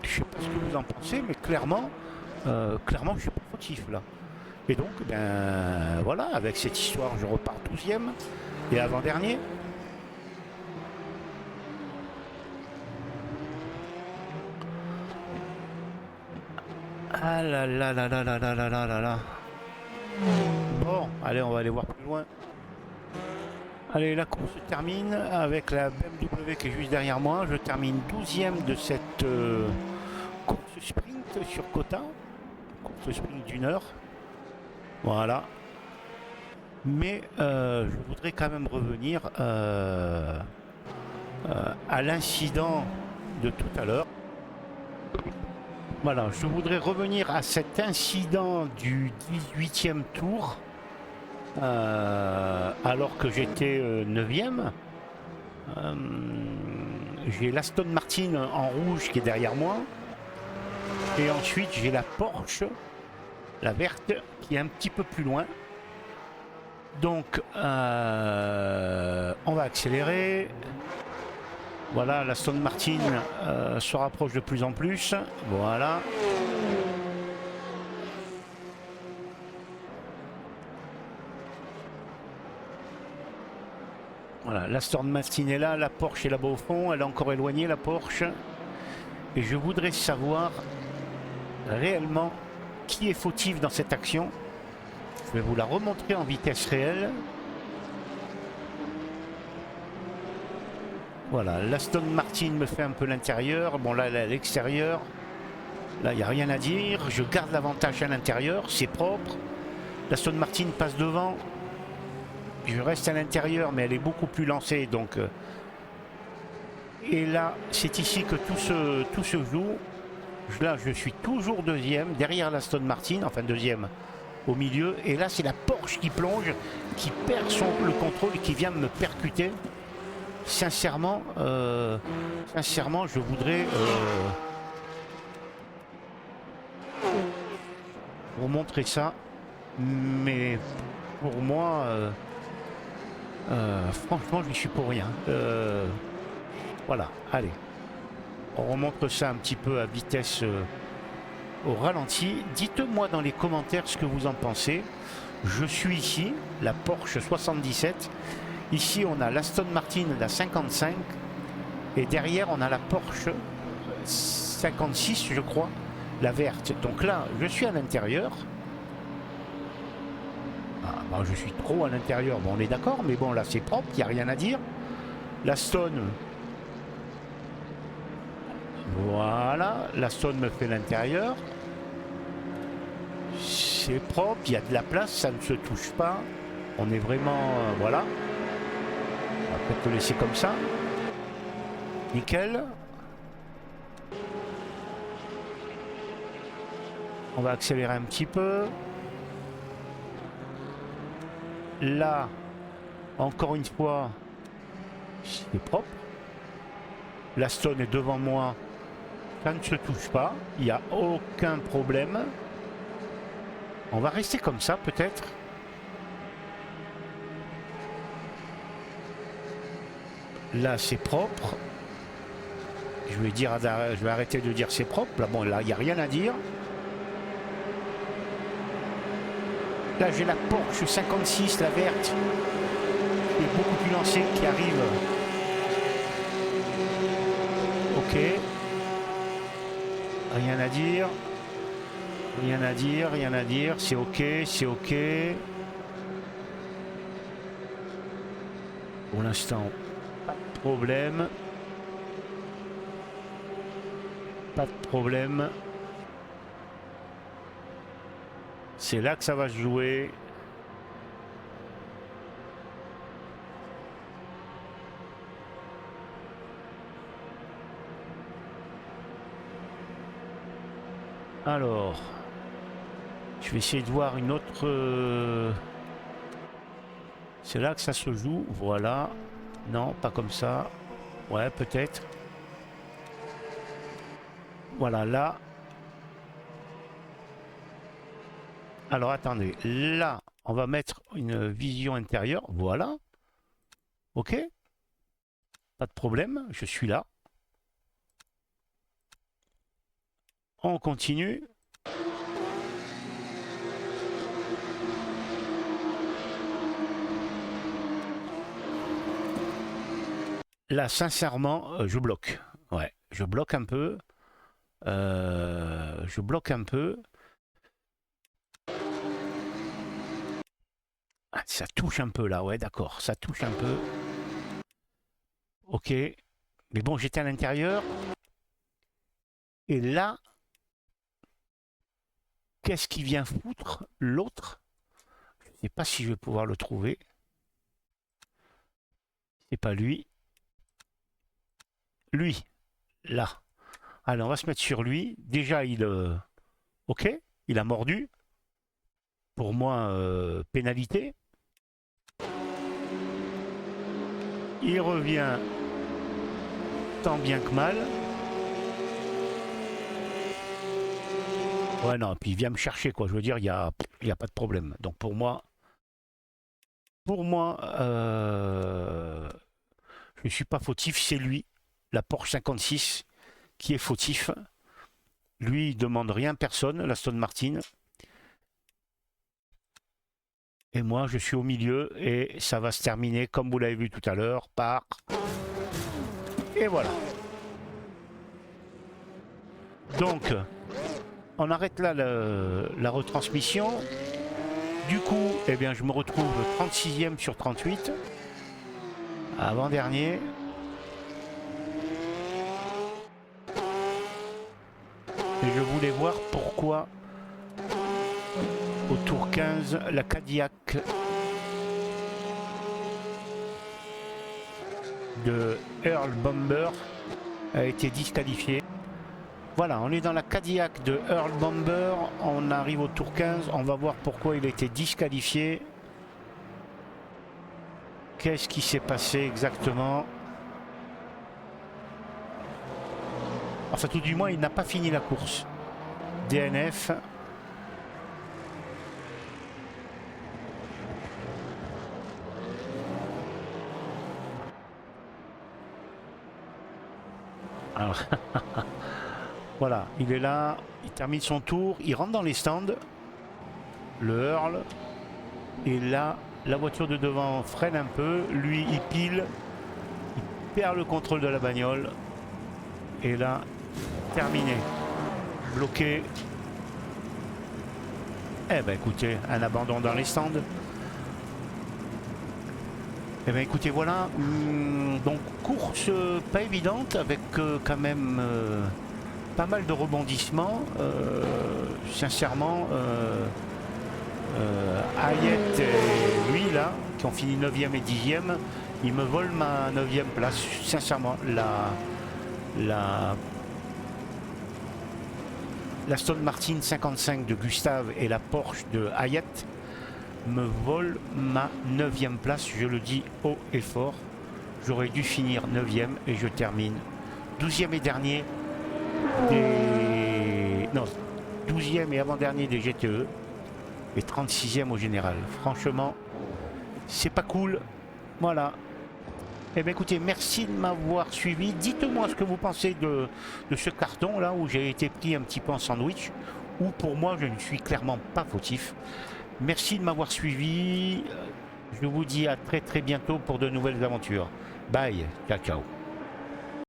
Je sais pas ce que vous en pensez, mais clairement, je suis pas fautif là. Et donc, ben voilà, avec cette histoire, je repars 12e et avant-dernier. Ah là là là là là là là là là là. Bon, allez, on va aller voir plus loin. Allez, la course se termine avec la BMW qui est juste derrière moi. Je termine 12e de cette course sprint sur Kota. Course sprint d'une heure. Voilà. Mais je voudrais quand même revenir à l'incident de tout à l'heure. Voilà, je voudrais revenir à cet incident du 18e tour, alors que j'étais 9e. J'ai l'Aston Martin en rouge qui est derrière moi. Et ensuite, j'ai la Porsche, la verte, qui est un petit peu plus loin. Donc, on va accélérer. Voilà, l'Aston Martin se rapproche de plus en plus. Voilà. Voilà, l'Aston Martin est là, la Porsche est là-bas au fond, elle est encore éloignée, la Porsche. Et je voudrais savoir réellement qui est fautif dans cette action. Je vais vous la remontrer en vitesse réelle. Voilà, l'Aston Martin me fait un peu l'intérieur. Bon, là, elle est à l'extérieur. Là, il n'y a rien à dire. Je garde l'avantage à l'intérieur, c'est propre. L'Aston Martin passe devant. Je reste à l'intérieur, mais elle est beaucoup plus lancée. Donc, et là, c'est ici que tout se joue. Là, je suis toujours deuxième, derrière l'Aston Martin, enfin deuxième au milieu. Et là, c'est la Porsche qui plonge, qui perd le contrôle, qui vient me percuter. Sincèrement, je voudrais vous montrer ça. Mais pour moi, franchement, je n'y suis pour rien. Voilà, allez. On remonte ça un petit peu à vitesse au ralenti. Dites-moi dans les commentaires ce que vous en pensez. Je suis ici, la Porsche 77. Ici, on a l'Aston Martin, la 55. Et derrière, on a la Porsche 56, je crois, la verte. Donc là, je suis à l'intérieur. Ah, bah, je suis trop à l'intérieur. Bon, on est d'accord, mais bon, là, c'est propre, il n'y a rien à dire. L'Aston... Voilà, l'Aston me fait l'intérieur. C'est propre, il y a de la place, ça ne se touche pas. On est vraiment... voilà. On va peut-être le laisser comme ça. Nickel. On va accélérer un petit peu. Là, encore une fois, c'est propre. L'Aston est devant moi. Ça ne se touche pas. Il n'y a aucun problème. On va rester comme ça peut-être. Là, c'est propre. Je vais arrêter de dire c'est propre. Là, bon, là, il n'y a rien à dire. Là, j'ai la Porsche 56, la verte, qui est beaucoup plus lancée, qui arrive. Ok. Rien à dire. Rien à dire, rien à dire. C'est ok, c'est ok. Pour l'instant, pas de problème. Pas de problème. C'est là que ça va se jouer. Alors, je vais essayer de voir une autre... C'est là que ça se joue. Voilà. Non, pas comme ça. Ouais, peut-être. Voilà, là. Alors, attendez. Là, on va mettre une vision intérieure. Voilà. Ok. Pas de problème. Je suis là. On continue. Là, sincèrement, je bloque. Ouais, je bloque un peu. Je bloque un peu. Ah, ça touche un peu là, ouais, d'accord. Ça touche un peu. Ok. Mais bon, j'étais à l'intérieur. Et là, qu'est-ce qui vient foutre l'autre? Je ne sais pas si je vais pouvoir le trouver. C'est pas lui. Lui, là. Allez, on va se mettre sur lui. Déjà, ok, il a mordu. Pour moi, pénalité. Il revient tant bien que mal. Ouais, non, puis il vient me chercher, quoi. Je veux dire, il y a pas de problème. Donc pour moi, je ne suis pas fautif, c'est lui. la Porsche 56 qui est fautif. Lui, il demande rien à personne, l'Aston Martin. Et moi, je suis au milieu et ça va se terminer, comme vous l'avez vu tout à l'heure, par... Et voilà. Donc, on arrête là la retransmission. Du coup, eh bien, je me retrouve 36e sur 38. Avant-dernier. Et je voulais voir pourquoi au tour 15, la Cadillac de Earl Bomber a été disqualifiée. Voilà, on est dans la Cadillac de Earl Bomber, on arrive au tour 15, on va voir pourquoi il a été disqualifié. Qu'est-ce qui s'est passé exactement? Enfin, tout du moins, il n'a pas fini la course. DNF. Alors, voilà, il est là, il termine son tour, il rentre dans les stands, le Earl, et là, la voiture de devant freine un peu, lui il pile, il perd le contrôle de la bagnole, et là, terminé, bloqué. Eh ben écoutez, un abandon dans les stands. Eh bien écoutez, voilà, donc course pas évidente avec quand même pas mal de rebondissements. Sincèrement, Hayet et lui là, qui ont fini 9e et 10e, ils me volent ma 9e place. Sincèrement, la Aston Martin 55 de Gustave et la Porsche de Hayet me vole ma 9e place, je le dis haut et fort. J'aurais dû finir 9e et je termine 12e et dernier des... Non, 12e et avant-dernier des GTE et 36e au général. Franchement, c'est pas cool. Voilà. Eh bien écoutez, merci de m'avoir suivi. Dites-moi ce que vous pensez de ce carton là où j'ai été pris un petit peu en sandwich, où pour moi je ne suis clairement pas fautif. Merci de m'avoir suivi. Je vous dis à très très bientôt pour de nouvelles aventures. Bye, ciao ciao.